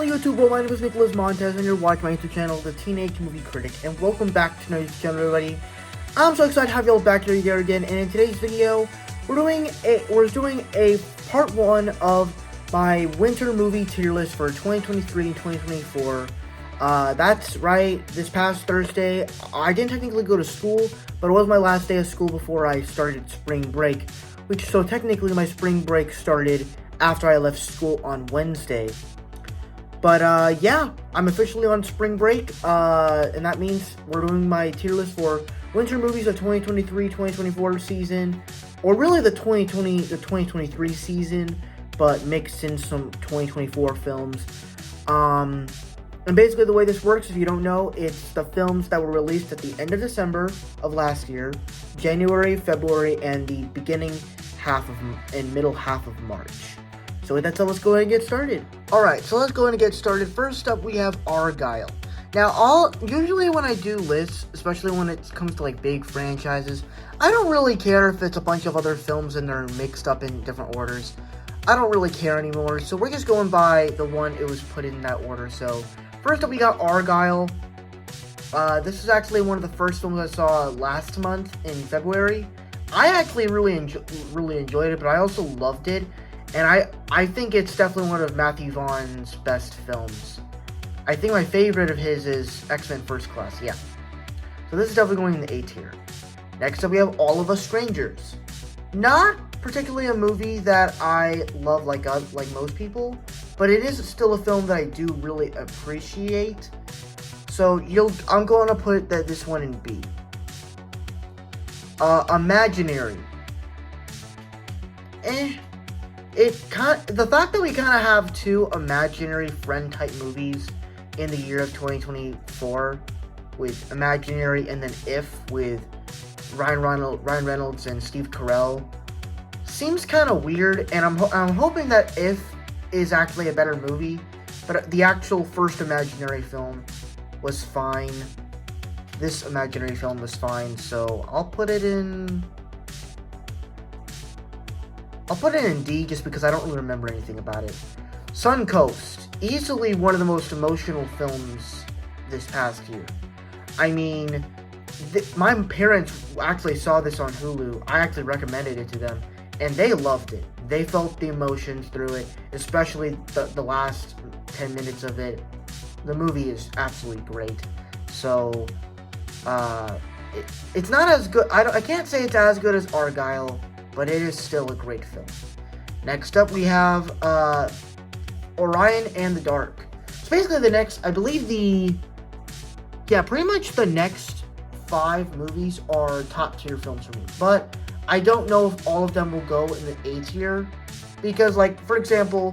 Hello YouTube world, my name is Nicholas Montez and you're watching my YouTube channel, The Teenage Movie Critic, and welcome back to my YouTube channel, everybody. I'm so excited to have y'all back here again, and in today's video, we're doing a part 1 of my winter movie tier list for 2023 and 2024. That's right, this past Thursday, I didn't technically go to school, but it was my last day of school before I started spring break, so technically my spring break started after I left school on Wednesday. But, yeah, I'm officially on spring break, and that means we're doing my tier list for winter movies of 2023-2024 season, or really the 2023 season, but mixed in some 2024 films. And basically the way this works, if you don't know, it's the films that were released at the end of December of last year, January, February, and the middle half of March. So with that said, let's go ahead and get started. Alright, so let's go ahead and get started. First up, we have Argylle. Now, usually when I do lists, especially when it comes to like big franchises, I don't really care if it's a bunch of other films and they're mixed up in different orders. I don't really care anymore, so we're just going by the one it was put in that order. So, first up, we got Argylle. This is actually one of the first films I saw last month in February. I actually really enjoyed it, but I also loved it. And I think it's definitely one of Matthew Vaughn's best films. I think my favorite of his is X-Men First Class, yeah. So this is definitely going in the A tier. Next up, we have All of Us Strangers. Not particularly a movie that I love like most people, but it is still a film that I do really appreciate. So I'm going to put this one in B. Imaginary. The fact that we kind of have two imaginary friend-type movies in the year of 2024, with Imaginary and then If with Ryan Reynolds and Steve Carell, seems kind of weird, and I'm hoping that If is actually a better movie, but the actual first Imaginary film was fine. This Imaginary film was fine, so I'll put it in D just because I don't really remember anything about it. Suncoast, easily one of the most emotional films this past year. I mean, my parents actually saw this on Hulu. I actually recommended it to them, and they loved it. They felt the emotions through it, especially the last 10 minutes of it. The movie is absolutely great. So, it's not as good. I can't say it's as good as Argylle, but it is still a great film. Next up, we have Orion and the Dark. So basically pretty much the next 5 movies are top tier films for me. But I don't know if all of them will go in the A tier, because like, for example,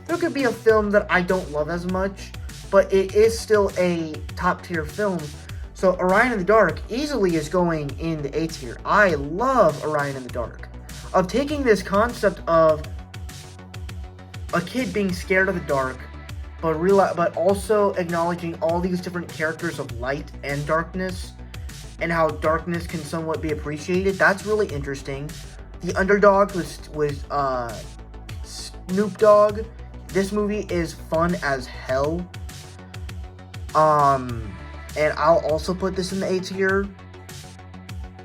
there could be a film that I don't love as much, but it is still a top tier film. So Orion and the Dark easily is going in the A tier. I love Orion and the Dark. Of taking this concept of a kid being scared of the dark, but also acknowledging all these different characters of light and darkness, and how darkness can somewhat be appreciated. That's really interesting. The Underdoggs was Snoop Dogg. This movie is fun as hell. And I'll also put this in the A tier.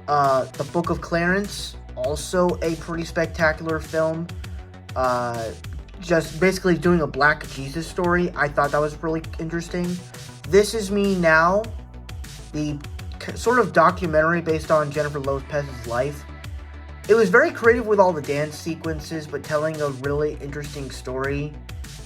The Book of Clarence, also a pretty spectacular film. Just basically doing a Black Jesus story. I thought that was really interesting. This Is Me Now, the sort of documentary based on Jennifer Lopez's life. It was very creative with all the dance sequences, but telling a really interesting story.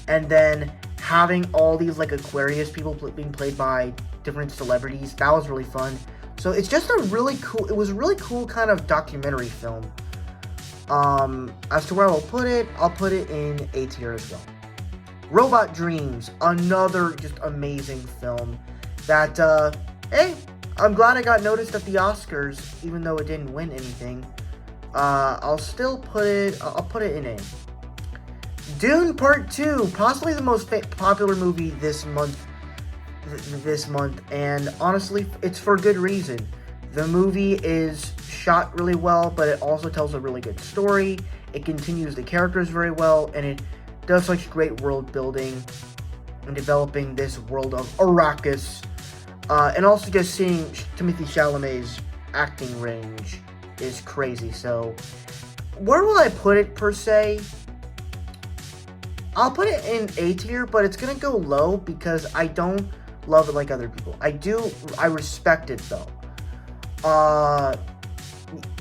And then having all these like Aquarius people being played by different celebrities. That was really fun. So it's just it was a really cool kind of documentary film. As to where I'll put it in A tier as well. Robot Dreams, another just amazing film that, hey, I'm glad I got noticed at the Oscars, even though it didn't win anything. I'll put it in A. Dune Part 2, possibly the most popular movie this month, and honestly, it's for good reason. The movie is shot really well, but it also tells a really good story. It continues the characters very well, and it does such great world building. and developing this world of Arrakis. And also just seeing Timothée Chalamet's acting range is crazy. So, where will I put it per se? I'll put it in A tier, but it's gonna go low because I don't love it like other people. I respect it though.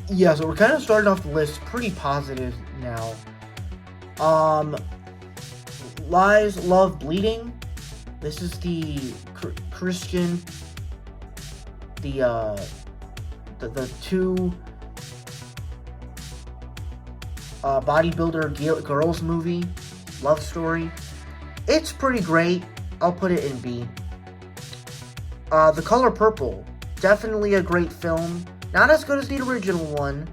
Yeah, so we're kind of starting off the list pretty positive now. Lies, Love, Bleeding. This is the Christian, the two bodybuilder girls movie, love story. It's pretty great. I'll put it in B. The Color Purple, definitely a great film. Not as good as the original one.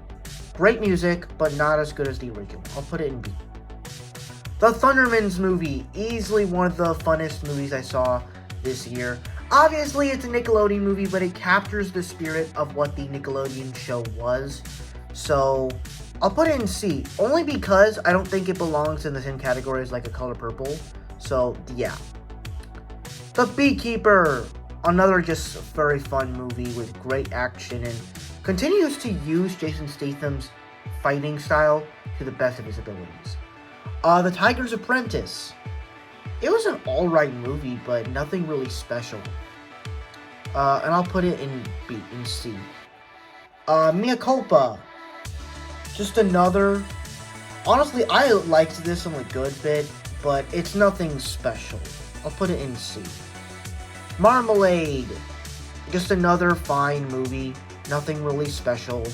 Great music, but not as good as the original. I'll put it in B. The Thundermans movie, easily one of the funnest movies I saw this year. Obviously, it's a Nickelodeon movie, but it captures the spirit of what the Nickelodeon show was. So, I'll put it in C, only because I don't think it belongs in the same category as like A Color Purple. So, yeah. The Beekeeper, another just very fun movie with great action and continues to use Jason Statham's fighting style to the best of his abilities. The Tiger's Apprentice. It was an alright movie, but nothing really special. And I'll put it in B, in C. Mea Culpa. Just another... Honestly, I liked this one a good bit, but it's nothing special. I'll put it in C. Marmalade. Just another fine movie. Nothing really special.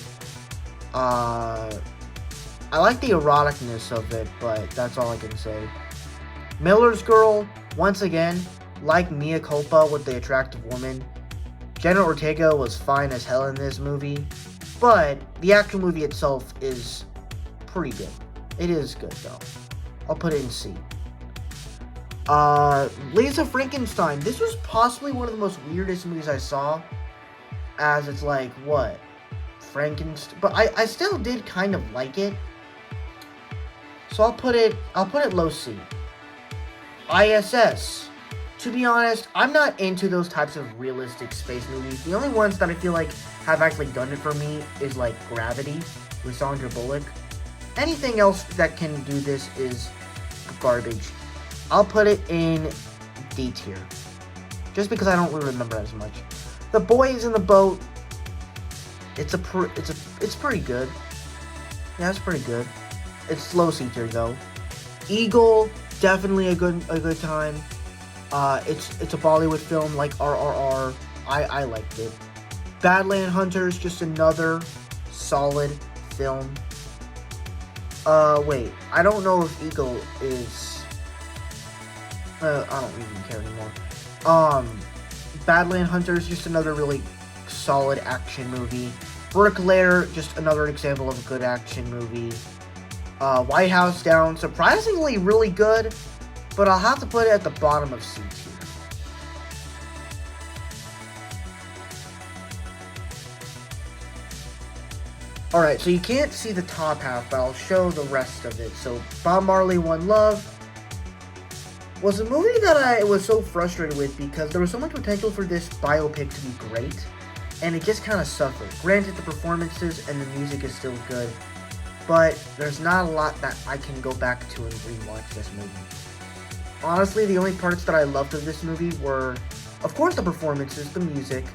I like the eroticness of it, but that's all I can say. Miller's Girl, once again, like Mea Culpa with the attractive woman, Jenna Ortega was fine as hell in this movie, but the actual movie itself is pretty good. It is good, though. I'll put it in C. Lisa Frankenstein. This was possibly one of the most weirdest movies I saw, as it's like, what? Frankenstein? But I still did kind of like it. So I'll put it low C. I.S.S. To be honest, I'm not into those types of realistic space movies. The only ones that I feel like have actually done it for me is like Gravity with Sandra Bullock. Anything else that can do this is garbage. I'll put it in D tier, just because I don't really remember as much. The Boys in the Boat. It's pretty good. Yeah, it's pretty good. It's low C tier though. Eagle, definitely a good time. It's a Bollywood film like RRR. I liked it. Badland Hunters, just another solid film. Wait, I don't know if Eagle is. I don't even care anymore. Badland Hunters, just another really solid action movie. Bricklayer, just another example of a good action movie. White House Down, surprisingly really good, but I'll have to put it at the bottom of C tier. Alright, so you can't see the top half, but I'll show the rest of it. So, Bob Marley, One Love was a movie that I was so frustrated with because there was so much potential for this biopic to be great, and it just kind of suffered. Granted, the performances and the music is still good, but there's not a lot that I can go back to and rewatch this movie. Honestly, the only parts that I loved of this movie were, of course, the performances, the music,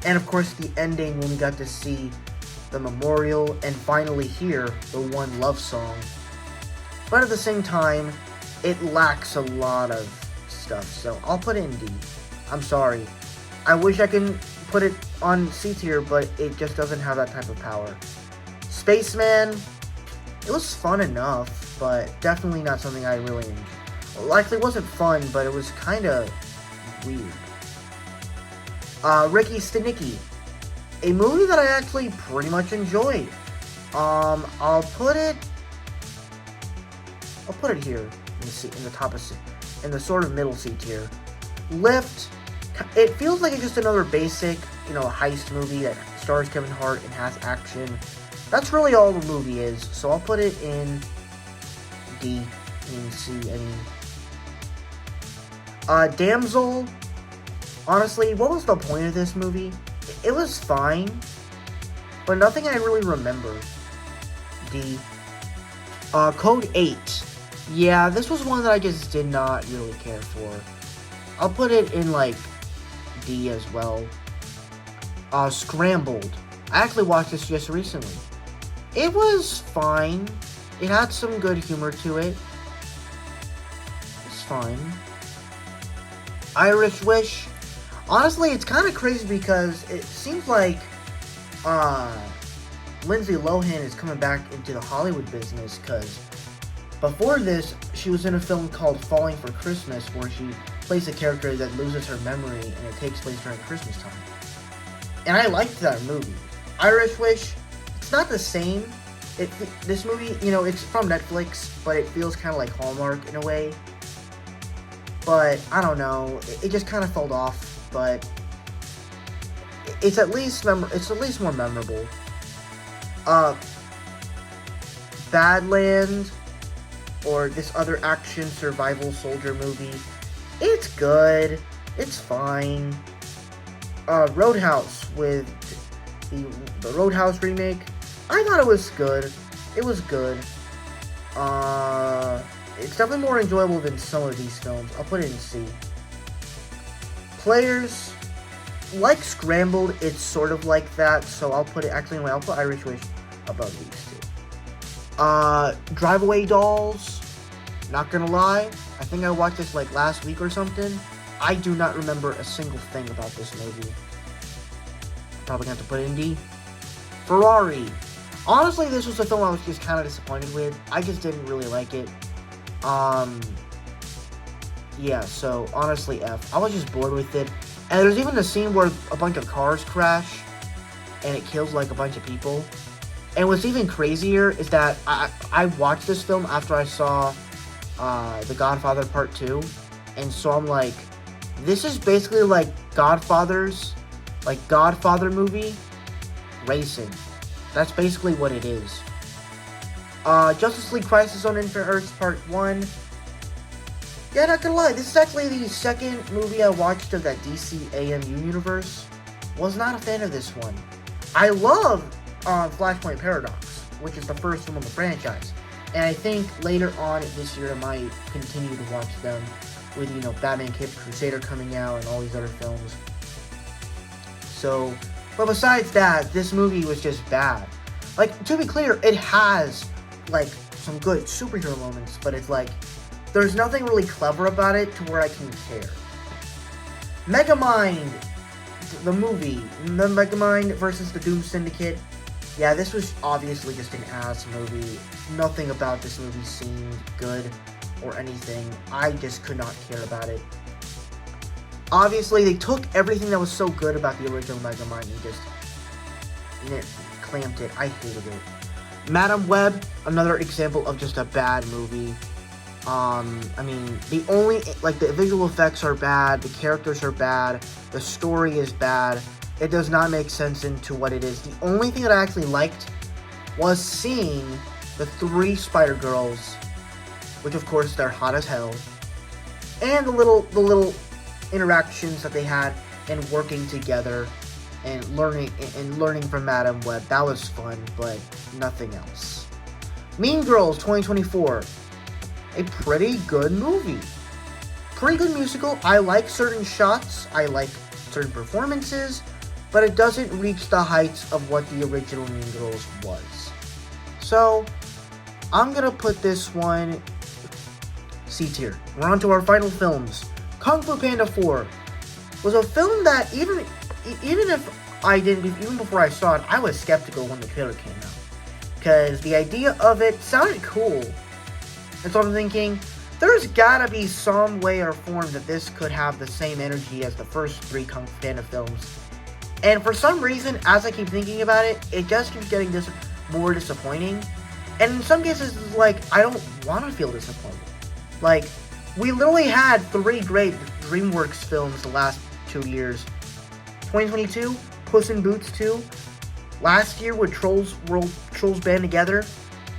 and of course the ending when we got to see the memorial and finally hear the One Love song. But at the same time, it lacks a lot of stuff, so I'll put it in D. I'm sorry. I wish I can put it on C tier, but it just doesn't have that type of power. Spaceman, it was fun enough, but definitely not something I really enjoyed. Well, actually, it wasn't fun, but it was kind of weird. Ricky Stanicky, a movie that I actually pretty much enjoyed. I'll put it here in the top of C, in the sort of middle C tier. Lift, it feels like it's just another basic, heist movie that stars Kevin Hart and has action. That's really all the movie is, so I'll put it in D, in C, Damsel, honestly, what was the point of this movie? It was fine, but nothing I really remember. D. Code 8. Yeah, this was one that I just did not really care for. I'll put it in, like, D as well. Scrambled. I actually watched this just recently. It was fine. It had some good humor to it. It's fine. Irish Wish. Honestly, it's kind of crazy because it seems like Lindsay Lohan is coming back into the Hollywood business, because before this, she was in a film called Falling for Christmas, where she plays a character that loses her memory, and it takes place during Christmas time. And I liked that movie. Irish Wish, it's not the same. This movie, you know, it's from Netflix, but it feels kind of like Hallmark in a way. But, I don't know, it just kind of fell off, but it's at least more memorable. Badland, or this other action survival soldier movie, it's good, it's fine. Roadhouse, with the Roadhouse remake, I thought it was good. It was good. It's definitely more enjoyable than some of these films. I'll put it in C. Players, like Scrambled, it's sort of like that, so I'll put it, actually, I'll put Irish Wish above these two. Drive Away Dolls, not gonna lie, I think I watched this like last week or something. I do not remember a single thing about this movie. Probably gonna have to put it in D. Ferrari. Honestly, this was a film I was just kind of disappointed with. I just didn't really like it. Yeah, so honestly F. I was just bored with it. And there's even a scene where a bunch of cars crash and it kills like a bunch of people. And what's even crazier is that I watched this film after I saw The Godfather Part 2. And so I'm like, this is basically like Godfather movie racing. That's basically what it is. Justice League Crisis on Infinite Earths Part 1. Yeah, not gonna lie, this is actually the second movie I watched of that DC AMU universe. Was not a fan of this one. I love Flashpoint Paradox, which is the first film of the franchise. And I think later on this year I might continue to watch them with, you know, Batman Caped Crusader coming out and all these other films. So, but besides that, this movie was just bad. Like, to be clear, it has, like, some good superhero moments, but it's like, there's nothing really clever about it to where I can care. Megamind, the movie, the Megamind versus the Dune Syndicate. Yeah, this was obviously just an ass movie. Nothing about this movie seemed good or anything. I just could not care about it. Obviously, they took everything that was so good about the original Megamind and just clamped it. I hated it. Madam Web, another example of just a bad movie. I mean, the visual effects are bad, the characters are bad, the story is bad, it does not make sense into what it is. The only thing that I actually liked was seeing the 3 Spider-Girls, which of course they're hot as hell, and the little interactions that they had and working together and learning from Madam Web. That was fun, but nothing else. Mean Girls 2024. A pretty good movie. Pretty good musical. I like certain shots. I like certain performances. But it doesn't reach the heights of what the original Mean Girls was. So, I'm going to put this one C tier. We're on to our final films. Kung Fu Panda 4 was a film that even before I saw it, I was skeptical when the trailer came out. Because the idea of it sounded cool. And so I'm thinking, there's gotta be some way or form that this could have the same energy as the first 3 Kung Fu Panda films. And for some reason, as I keep thinking about it, it just keeps getting more disappointing. And in some cases, it's like, I don't want to feel disappointed. Like, we literally had 3 great DreamWorks films the last 2 years. 2022, Puss in Boots 2. Last year with Trolls Band Together.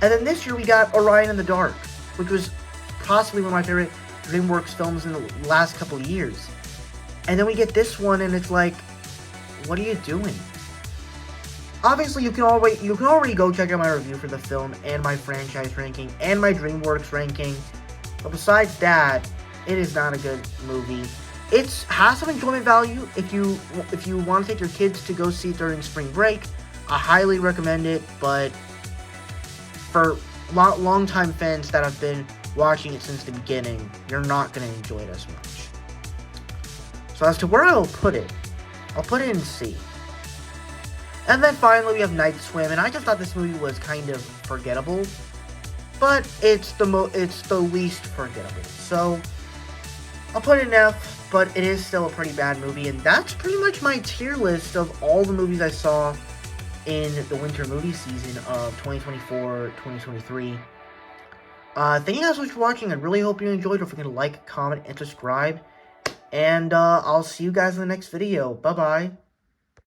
And then this year we got Orion in the Dark, which was possibly one of my favorite DreamWorks films in the last couple of years. And then we get this one, and it's like, what are you doing? Obviously, you can already go check out my review for the film, and my franchise ranking, and my DreamWorks ranking. But besides that, it is not a good movie. It has some enjoyment value if you want to take your kids to go see it during spring break. I highly recommend it, but for long-time fans that have been watching it since the beginning, you're not going to enjoy it as much. So as to where I will put it, I'll put it in C. And then finally we have Night Swim, and I just thought this movie was kind of forgettable, but it's the least forgettable. So I'll put it in F, but it is still a pretty bad movie, and that's pretty much my tier list of all the movies I saw in the winter movie season of 2024-2023. Thank you guys so much for watching. I really hope you enjoyed. Don't forget to like, comment, and subscribe. And I'll see you guys in the next video. Bye-bye.